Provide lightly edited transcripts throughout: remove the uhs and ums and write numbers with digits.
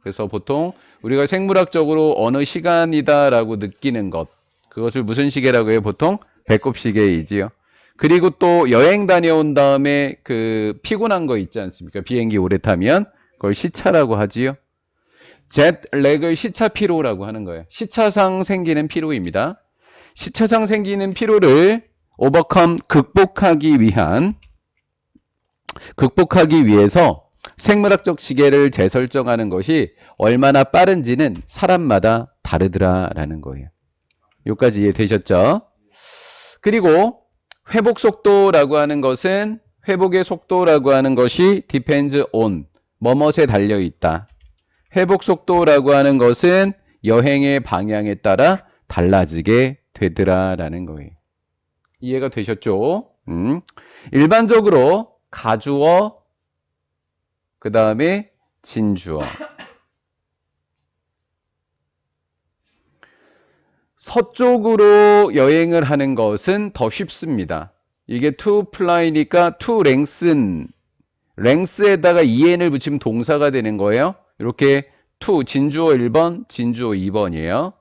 그래서 보통 우리가 생물학적으로 어느 시간이다라고 느끼는 것, 그것을 무슨 시계라고 해요? 보통 배꼽 시계이지요. 그리고 또 여행 다녀온 다음에 그 피곤한 거 있지 않습니까? 비행기 오래 타면 그걸 시차라고 하지요. jetlag을 시차 피로라고 하는 거예요. 시차상 생기는 피로입니다. 시차상 생기는 피로를 overcome 극복하기 위해서 생물학적 시계를 재설정하는 것이 얼마나 빠른지는 사람마다 다르더라라는 거예요. 여기까지 이해되셨죠? 그리고 회복 속도라고 하는 것은 회복의 속도라고 하는 것이 depends on 뭐뭇에 달려 있다. 회복 속도라고 하는 것은 여행의 방향에 따라 달라지게 되더라라는 거예요. 이해가 되셨죠? 일반적으로 가주어 그 다음에 진주어. 서쪽으로 여행을 하는 것은 더 쉽습니다. 이게 to fly니까 to lengthen, length에다가 en을 붙이면 동사가 되는 거예요. 이렇게 to 진주어 1번, 진주어 2번이에요.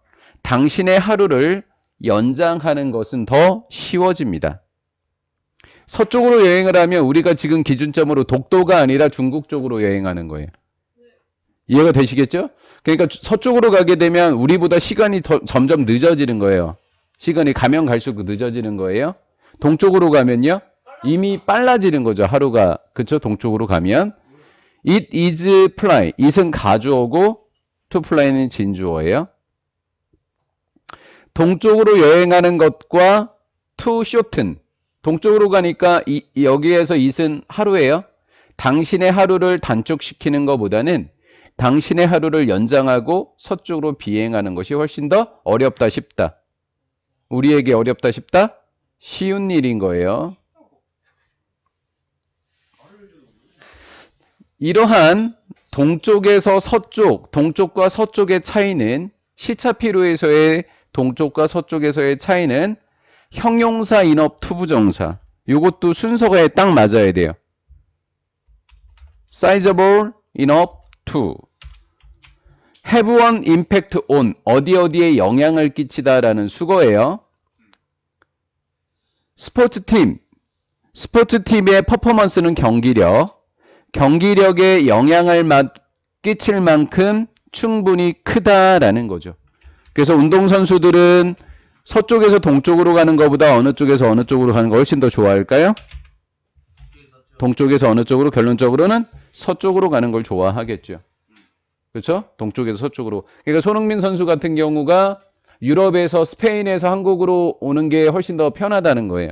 당신의 하루를 연장하는 것은 더 쉬워집니다. 서쪽으로 여행을 하면 우리가 지금 기준점으로 독도가 아니라 중국 쪽으로 여행하는 거예요. 이해가 되시겠죠? 그러니까 서쪽으로 가게 되면 우리보다 시간이 점점 늦어지는 거예요. 시간이 가면 갈수록 늦어지는 거예요. 동쪽으로 가면요, 이미 빨라지는 거죠. 하루가. 그쵸? 동쪽으로 가면 it is fly. it은 가주어고 to fly는 진주어예요. 동쪽으로 여행하는 것과 to shorten. 동쪽으로 가니까 여기에서 it은 하루예요. 당신의 하루를 단축시키는 것보다는 당신의 하루를 연장하고 서쪽으로 비행하는 것이 훨씬 더 어렵다 쉽다. 우리에게 어렵다 쉽다? 쉬운 일인 거예요. 이러한 동쪽에서 서쪽, 동쪽과 서쪽의 차이는 시차피로에서의 동쪽과 서쪽에서의 차이는 형용사, 인업, 투부정사. 이것도 순서가 딱 맞아야 돼요. sizable, 인업, to. have one impact on. 어디에 영향을 끼치다라는 수거예요. 스포츠팀의 퍼포먼스는 경기력에 영향을 끼칠 만큼 충분히 크다라는 거죠. 그래서 운동선수들은 서쪽에서 동쪽으로 가는 것보다 어느 쪽에서 어느 쪽으로 가는 걸 훨씬 더 좋아할까요? 동쪽에서 어느 쪽으로? 결론적으로는 서쪽으로 가는 걸 좋아하겠죠. 그렇죠? 동쪽에서 서쪽으로. 그러니까 손흥민 선수 같은 경우가 유럽에서 스페인에서 한국으로 오는 게 훨씬 더 편하다는 거예요.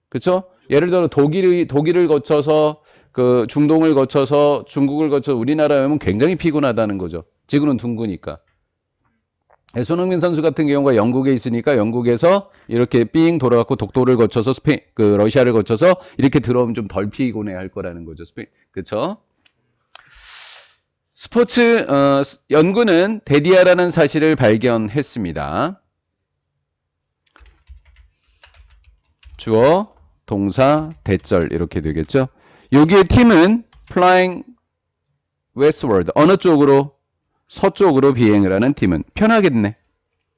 그렇죠? 예를 들어 독일을 거쳐서 그 중동을 거쳐서 중국을 거쳐서 우리나라에 오면 굉장히 피곤하다는 거죠. 지구는 둥그니까. 손흥민 선수 같은 경우가 영국에 있으니까 영국에서 이렇게 삥 돌아갖고 독도를 거쳐서 러시아를 거쳐서 이렇게 들어오면 좀 덜 피곤해 할 거라는 거죠. 그렇죠? 스포츠 연구는 데디아라는 사실을 발견했습니다. 주어, 동사, 대절 이렇게 되겠죠. 여기에 팀은 flying westward. 어느 쪽으로? 서쪽으로 비행을 하는 팀은 편하겠네.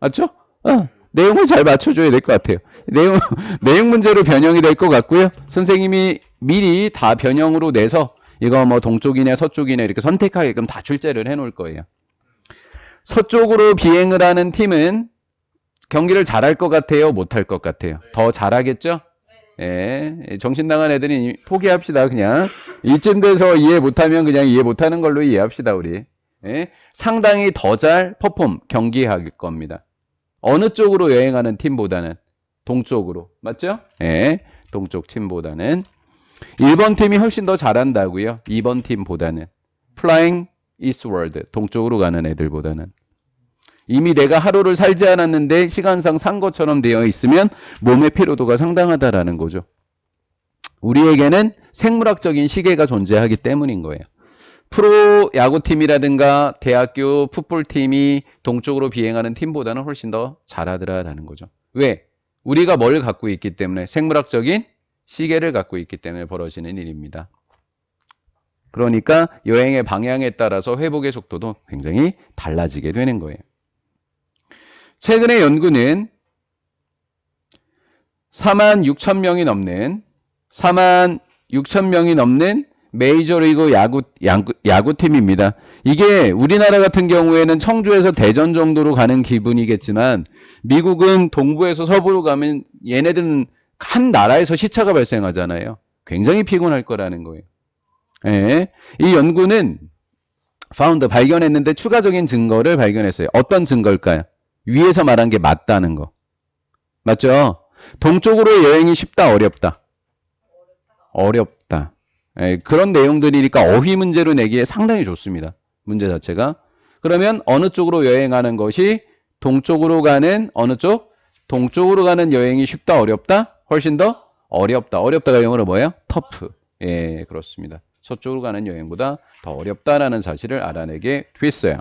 맞죠? 내용을 잘 맞춰줘야 될 것 같아요. 내용 문제로 변형이 될 것 같고요. 선생님이 미리 다 변형으로 내서 이거 뭐 동쪽이냐 서쪽이냐 이렇게 선택하게끔 다 출제를 해놓을 거예요. 서쪽으로 비행을 하는 팀은 경기를 잘할 것 같아요? 못할 것 같아요? 더 잘하겠죠? 예, 정신 나간 애들이 포기합시다. 그냥 이쯤 돼서 이해 못하면 그냥 이해 못하는 걸로 이해합시다. 우리. 예? 상당히 더 잘 경기할 겁니다. 어느 쪽으로 여행하는 팀보다는 동쪽으로. 맞죠? 예, 동쪽 팀보다는 1번 팀이 훨씬 더 잘한다고요. 2번 팀보다는 flying eastward. 동쪽으로 가는 애들보다는. 이미 내가 하루를 살지 않았는데 시간상 산 것처럼 되어 있으면 몸의 피로도가 상당하다라는 거죠. 우리에게는 생물학적인 시계가 존재하기 때문인 거예요. 프로 야구팀이라든가 대학교 풋볼팀이 동쪽으로 비행하는 팀보다는 훨씬 더 잘하더라라는 거죠. 왜? 우리가 뭘 갖고 있기 때문에 생물학적인 시계를 갖고 있기 때문에 벌어지는 일입니다. 그러니까 여행의 방향에 따라서 회복의 속도도 굉장히 달라지게 되는 거예요. 최근의 연구는 4만 6천 명이 넘는 메이저리그 야구팀입니다. 이게 우리나라 같은 경우에는 청주에서 대전 정도로 가는 기분이겠지만 미국은 동부에서 서부로 가면 얘네들은 한 나라에서 시차가 발생하잖아요. 굉장히 피곤할 거라는 거예요. 예. 이 연구는 발견했는데 추가적인 증거를 발견했어요. 어떤 증거일까요? 위에서 말한 게 맞다는 거. 맞죠? 동쪽으로 여행이 쉽다, 어렵다? 어렵다. 예, 그런 내용들이니까 어휘 문제로 내기에 상당히 좋습니다. 문제 자체가. 그러면 어느 쪽으로 여행하는 것이 동쪽으로 가는 어느 쪽? 동쪽으로 가는 여행이 쉽다, 어렵다? 훨씬 더 어렵다. 어렵다가 영어로 뭐예요? 터프. 예, 그렇습니다. 서쪽으로 가는 여행보다 더 어렵다라는 사실을 알아내게 됐어요.